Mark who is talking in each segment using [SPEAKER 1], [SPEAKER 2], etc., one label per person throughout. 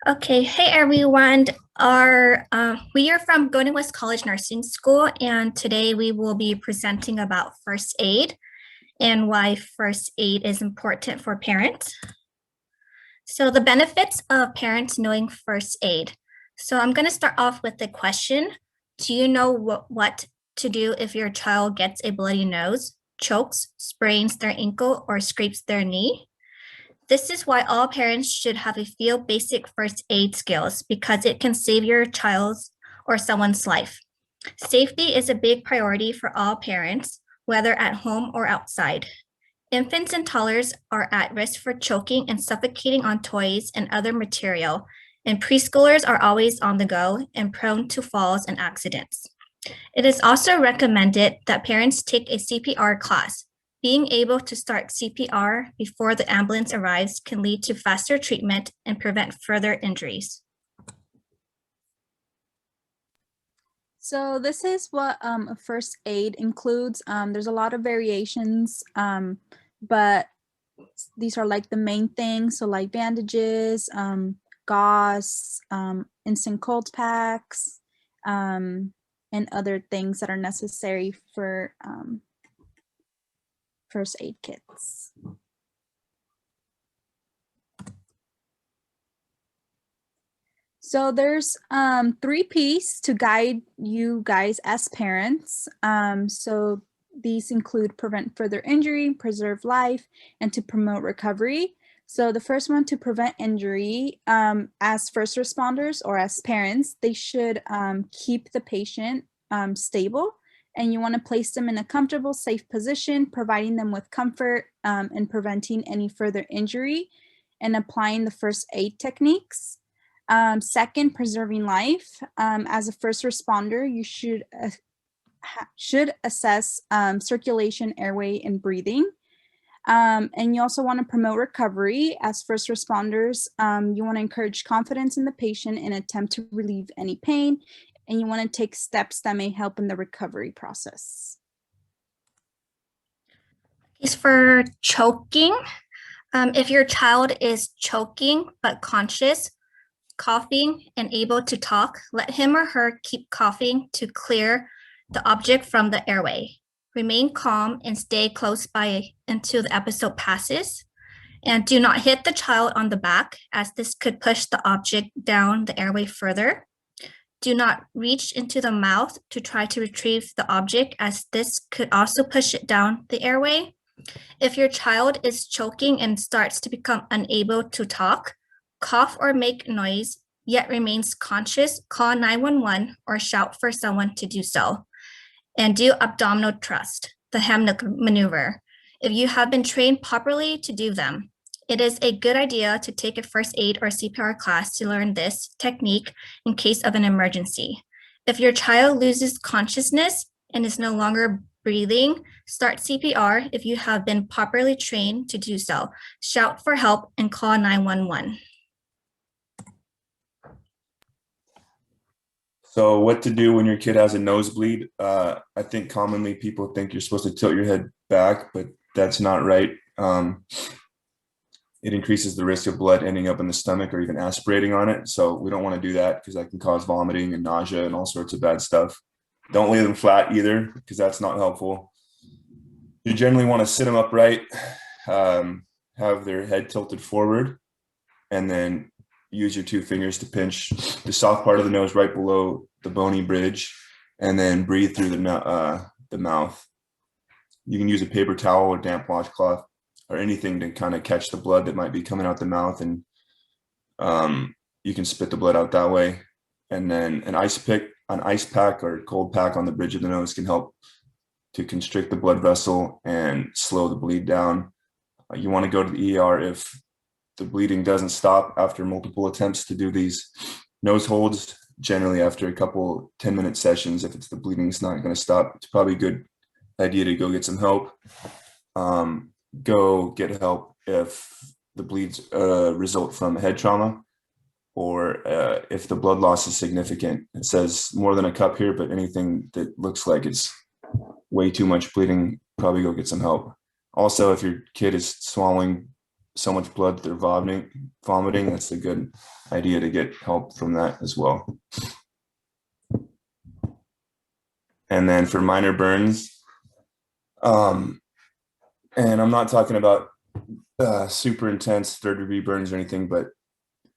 [SPEAKER 1] Okay, hey everyone. We are from Golden West College Nursing School, and today we will be presenting about first aid and why first aid is important for parents. So the benefits of parents knowing first aid. So I'm going to start off with the question. Do you know what to do if your child gets a bloody nose, chokes, sprains their ankle, or scrapes their knee? This is why all parents should have a few basic first aid skills because it can save your child's or someone's life. Safety is a big priority for all parents, whether at home or outside. Infants and toddlers are at risk for choking and suffocating on toys and other material, and preschoolers are always on the go and prone to falls and accidents. It is also recommended that parents take a CPR class. Being able to start CPR before the ambulance arrives can lead to faster treatment and prevent further injuries.
[SPEAKER 2] So this is what a first aid includes. There's a lot of variations, but these are like the main things. So like bandages, gauze, instant cold packs, and other things that are necessary for first aid kits. So there's 3 P's to guide you guys as parents. So these include prevent further injury, preserve life, and to promote recovery. So the first one, to prevent injury, as first responders or as parents, they should keep the patient stable, and you want to place them in a comfortable, safe position, providing them with comfort and preventing any further injury and applying the first aid techniques. Second, preserving life. As a first responder, you should assess circulation, airway, and breathing. And you also want to promote recovery. As first responders, you want to encourage confidence in the patient and attempt to relieve any pain. And you want to take steps that may help in the recovery process.
[SPEAKER 1] As for choking, if your child is choking but conscious, coughing, and able to talk, let him or her keep coughing to clear the object from the airway. Remain calm and stay close by until the episode passes. And do not hit the child on the back, as this could push the object down the airway further. Do not reach into the mouth to try to retrieve the object, as this could also push it down the airway. If your child is choking and starts to become unable to talk, cough or make noise, yet remains conscious, call 911 or shout for someone to do so. And do abdominal thrust, the Heimlich maneuver, if you have been trained properly to do them. It is a good idea to take a first aid or CPR class to learn this technique in case of an emergency. If your child loses consciousness and is no longer breathing, start CPR if you have been properly trained to do so. Shout for help and call 911.
[SPEAKER 3] So what to do when your kid has a nosebleed? I think commonly people think you're supposed to tilt your head back, but that's not right. It increases the risk of blood ending up in the stomach or even aspirating on it. So we don't want to do that because that can cause vomiting and nausea and all sorts of bad stuff. Don't lay them flat either because that's not helpful. You generally want to sit them upright, have their head tilted forward, and then use your 2 fingers to pinch the soft part of the nose right below the bony bridge, and then breathe through the mouth. You can use a paper towel or damp washcloth or anything to kind of catch the blood that might be coming out the mouth, and you can spit the blood out that way. And then an ice pack or cold pack on the bridge of the nose can help to constrict the blood vessel and slow the bleed down. You want to go to the ER if the bleeding doesn't stop after multiple attempts to do these nose holds. Generally after a couple 10-minute sessions, if the bleeding's not going to stop, it's probably a good idea to go get some help. Go get help if the bleeds result from head trauma, or if the blood loss is significant. It says more than a cup here, but anything that looks like it's way too much bleeding, probably go get some help. Also, if your kid is swallowing so much blood that they're vomiting, that's a good idea to get help from that as well. And then for minor burns, and I'm not talking about super intense 3rd-degree burns or anything, but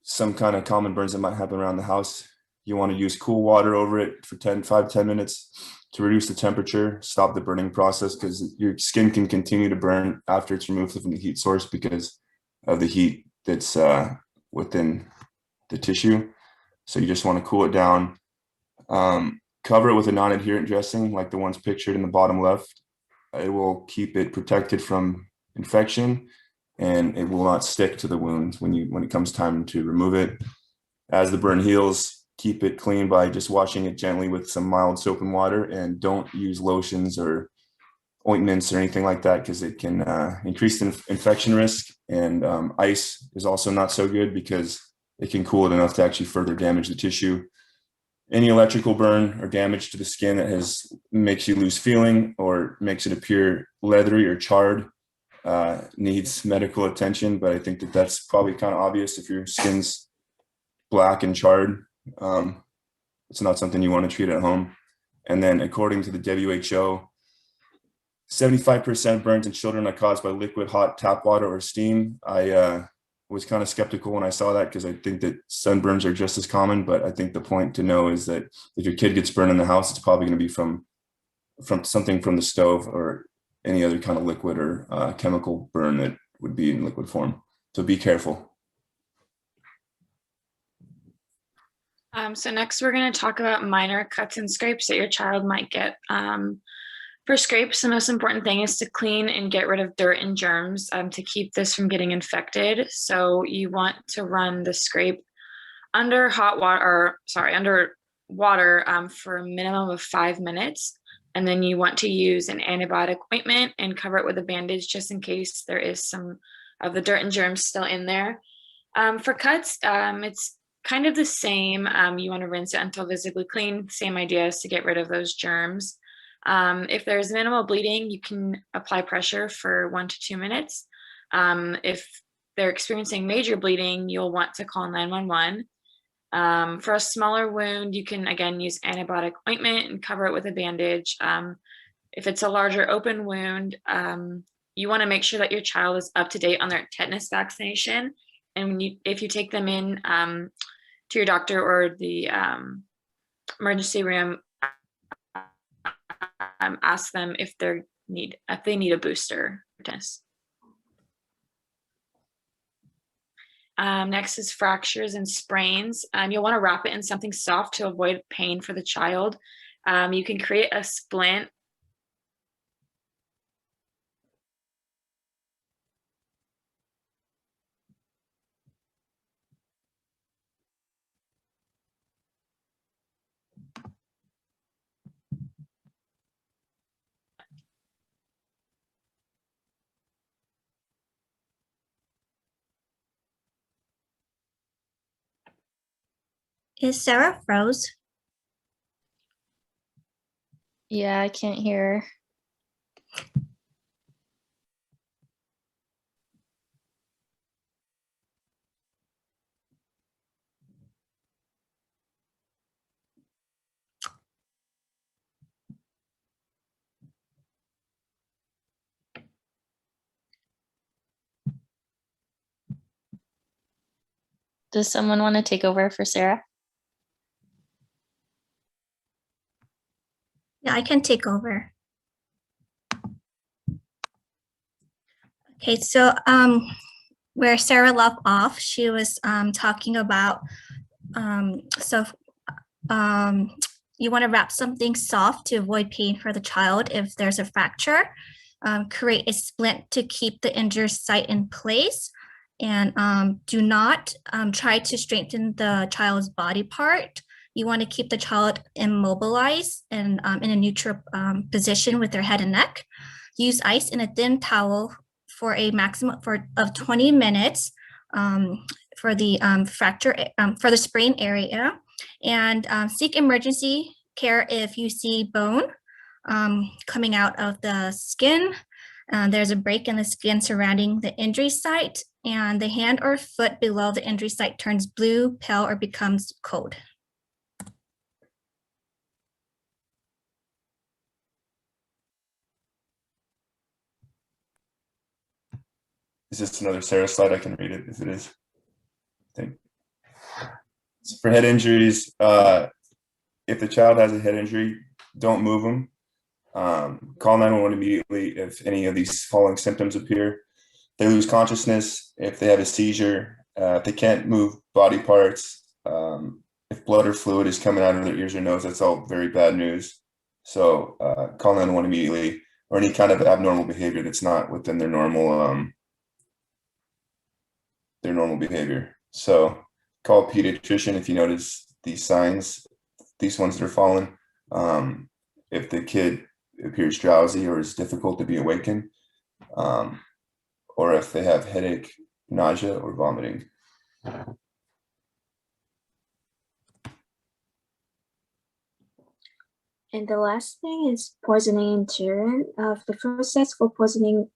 [SPEAKER 3] some kind of common burns that might happen around the house. You want to use cool water over it for 5-10 minutes to reduce the temperature, stop the burning process, because your skin can continue to burn after it's removed from the heat source because of the heat that's within the tissue. So you just want to cool it down. Cover it with a non-adherent dressing like the ones pictured in the bottom left. It will keep it protected from infection, and it will not stick to the wound when it comes time to remove it. As the burn heals, keep it clean by just washing it gently with some mild soap and water, and don't use lotions or ointments or anything like that because it can increase the infection risk. And ice is also not so good because it can cool it enough to actually further damage the tissue. Any electrical burn or damage to the skin that makes you lose feeling or makes it appear leathery or charred needs medical attention, but I think that's probably kind of obvious if your skin's black and charred. It's not something you want to treat at home. And then according to the WHO, 75% burns in children are caused by liquid hot tap water or steam. I was kind of skeptical when I saw that because I think that sunburns are just as common, but I think the point to know is that if your kid gets burned in the house, it's probably going to be from something from the stove or any other kind of liquid or chemical burn that would be in liquid form. So be careful.
[SPEAKER 4] So next we're going to talk about minor cuts and scrapes that your child might get. For scrapes, the most important thing is to clean and get rid of dirt and germs to keep this from getting infected. So you want to run the scrape under under water for a minimum of 5 minutes. And then you want to use an antibiotic ointment and cover it with a bandage just in case there is some of the dirt and germs still in there. For cuts, it's kind of the same. You want to rinse it until visibly clean. Same idea is to get rid of those germs. If there's minimal bleeding, you can apply pressure for 1 to 2 minutes. If they're experiencing major bleeding, you'll want to call 911. For a smaller wound, you can again use antibiotic ointment and cover it with a bandage. If it's a larger open wound, you want to make sure that your child is up to date on their tetanus vaccination. And if you take them in to your doctor or the emergency room, ask them if they need a booster for tetanus. Next is fractures and sprains. You'll want to wrap it in something soft to avoid pain for the child. You can create a splint.
[SPEAKER 1] Is Sarah froze?
[SPEAKER 5] Yeah, I can't hear her. Does someone want to take over for Sarah?
[SPEAKER 1] Yeah, I can take over. Okay, so where Sarah left off, she was talking about you want to wrap something soft to avoid pain for the child if there's a fracture. Create a splint to keep the injured site in place, and do not try to strengthen the child's body part. You want to keep the child immobilized and in a neutral position with their head and neck. Use ice in a thin towel for a maximum of 20 minutes for the for the sprain area, and seek emergency care if you see bone coming out of the skin. There's a break in the skin surrounding the injury site, and the hand or foot below the injury site turns blue, pale, or becomes cold.
[SPEAKER 3] Is this another Sarah slide? I can read it if it is. I think. So for head injuries, if the child has a head injury, don't move them. Call 911 immediately if any of these following symptoms appear. They lose consciousness, if they have a seizure, if they can't move body parts, if blood or fluid is coming out of their ears or nose, that's all very bad news. So call 911 immediately, or any kind of abnormal behavior that's not within their normal behavior. So call a pediatrician if you notice these signs, these ones that are falling. If the kid appears drowsy or is difficult to be awakened, or if they have headache, nausea, or vomiting.
[SPEAKER 6] And the last thing is poisoning in children. The process for poisoning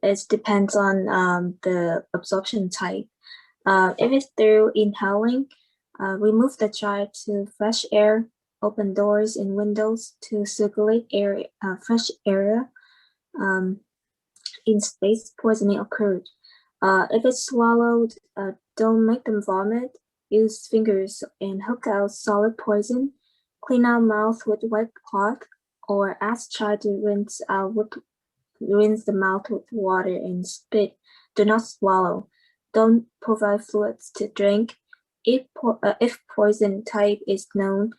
[SPEAKER 6] it depends on the absorption type. If it's through inhaling, remove the child to fresh air, open doors and windows to circulate air, fresh air in space poisoning occurred. If it's swallowed, don't make them vomit. Use fingers and hook out solid poison. Clean out mouth with wet cloth, or ask child to rinse the mouth with water and spit. Do not swallow. Don't provide fluids to drink. If poison type is known,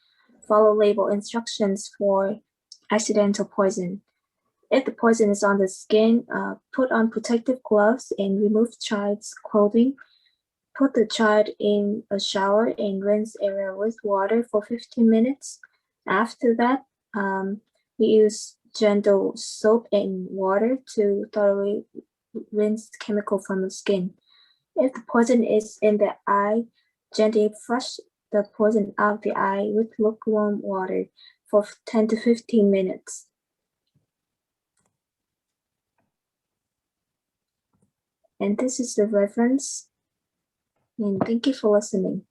[SPEAKER 6] follow label instructions for accidental poison. If the poison is on the skin, put on protective gloves and remove child's clothing. Put the child in a shower and rinse area with water for 15 minutes. After that, we use gentle soap and water to thoroughly rinse chemical from the skin. If the poison is in the eye, gently flush the poison out of the eye with lukewarm water for 10 to 15 minutes. And this is the reference. And thank you for listening.